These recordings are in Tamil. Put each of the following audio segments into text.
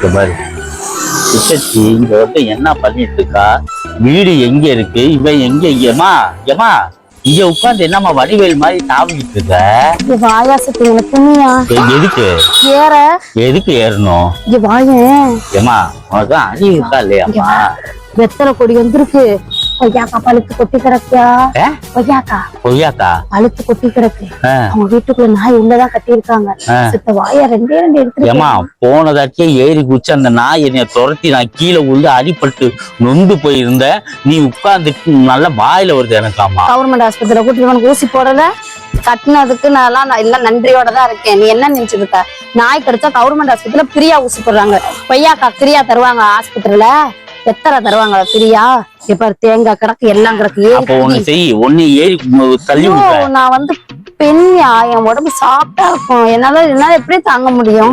இந்த மாதிரி குட்டச்சி இங்க வந்து என்ன பண்ணிட்டு இருக்கா? வீடு எங்க இருக்கு? இவன் எங்க? ஏமா ஏமா இங்க உட்கார்ந்து என்னம்மா வடிவேல் மாதிரி தாவிக்கிட்டு இருக்க? வாயாசத்து துணியா எதுக்கு ஏற எதுக்கு ஏறணும்? இங்க வாயேன். ஏமா உனக்கு அறிவு இருக்கா இல்லையாம்மா? வெத்தலை கொடி வந்திருக்கு. கொய்யாக்கா பழுத்து கொட்டி கிடக்கியா? கொய்யாக்கா பழுத்து கொட்டி கிடக்கு. அவங்க வீட்டுக்குள்ள நாய் உள்ளதான் கட்டி இருக்காங்க. சித்த வாயா ரெண்டே எடுத்து. ஏமா போனதாச்சே ஏறி குச்சி அந்த நாய் என்னைய துரத்தி நான் கீழே உள்ள அடிபட்டு நொந்து போயிருந்தேன். நீ உட்கார்ந்து நல்லா வாயில வருது எனக்காமா. கவர்மெண்ட் ஆஸ்பத்திரியில கூட்டிட்டு ஊசி போடல கட்டினதுக்கு நான் எல்லாம் நன்றியோட தான் இருக்கேன். நீ என்ன நினைச்சிருக்க? நாய் கடிச்சா கவர்மெண்ட் ஆஸ்பத்திரியில ஃப்ரீயா ஊசி போடுறாங்க. கொய்யாக்கா ஃப்ரீயா தருவாங்க ஆஸ்பத்திரியில. எத்தனை தருவாங்க ஃப்ரீயா? இப்ப தேங்காய் கிடக்கு எல்லாம் கிடக்கு. அப்போ ஒண்ணு செய், ஒண்ணு ஏறி தள்ளி நான் வந்து பெண்யா, என் உடம்பு சாப்பிட்டா இருக்கும். என்னால எப்படி தாங்க முடியும்?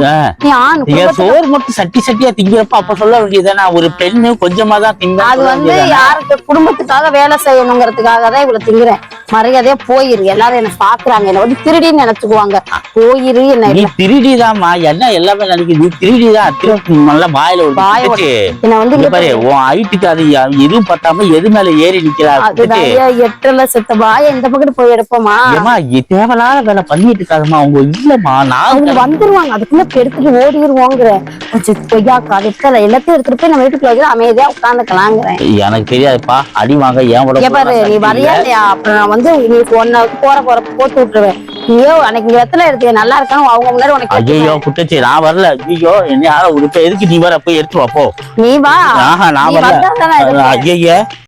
சோறு மட்டும் சட்டி சட்டியா திங்கிறப்ப அப்ப சொல்ல வேண்டியது. நான் ஒரு பெண்ணு கொஞ்சமா தான் திங்க. அது வந்து யாருக்கு குடும்பத்துக்காக வேலை செய்யணுங்கிறதுக்காக தான் இவ்வளவு திங்குறேன். மரியாதையா போயிரு. எல்லாரும் என்ன பாக்குறாங்க, என்ன வந்து திருடின்னு நினைச்சுக்குவாங்க. போயிரு. என்ன திருடிதாம்மா? என்ன எல்லாமே நினைக்குது நீ திருடிதான். நல்லா வாயில என்ன வந்து பாரு உன் ஹைட்டுக்கு அது எதுவும் பத்தாம எது மேல ஏறி நிக்கிறாங்க. எட்டுல செத்த வாய இந்த பக்கத்து போய் எடுப்போமா? தேவையில்லாத வேலை பண்ணிட்டு இருக்காதம்மா. அவங்க இல்லம்மா, அவங்க வந்துருவாங்க. அதுக்குள்ள எடுத்துட்டு ஓடிடுவோங்கிற கொய்யாக்கா வெத்தலை எல்லாத்தையும் எடுத்துட்டு போய் நம்ம வீட்டுக்குள்ள வைக்கிற அமைதியா உட்காந்துக்கலாங்கிறேன். எனக்கு தெரியாதுப்பா. அடி வாங்க ஏன் பாரு. நீ வரையா இல்லையா? அப்புறம் நான் வந்து நீ ஒன்ன போற போட்டு விட்டுருவேன். ஐயோ அன்னைக்கு இங்க வெத்தலை எடுத்து நல்லா இருக்கானு அவங்க முன்னாடி உனக்கு. ஐயோ குட்டச்சி நான் வரல. ஐயோ என்ன யாரும் உடுப்ப எதுக்கு நீ வர போய் எடுத்து வாப்போ. நீ வா. நான் வரல. ஐயா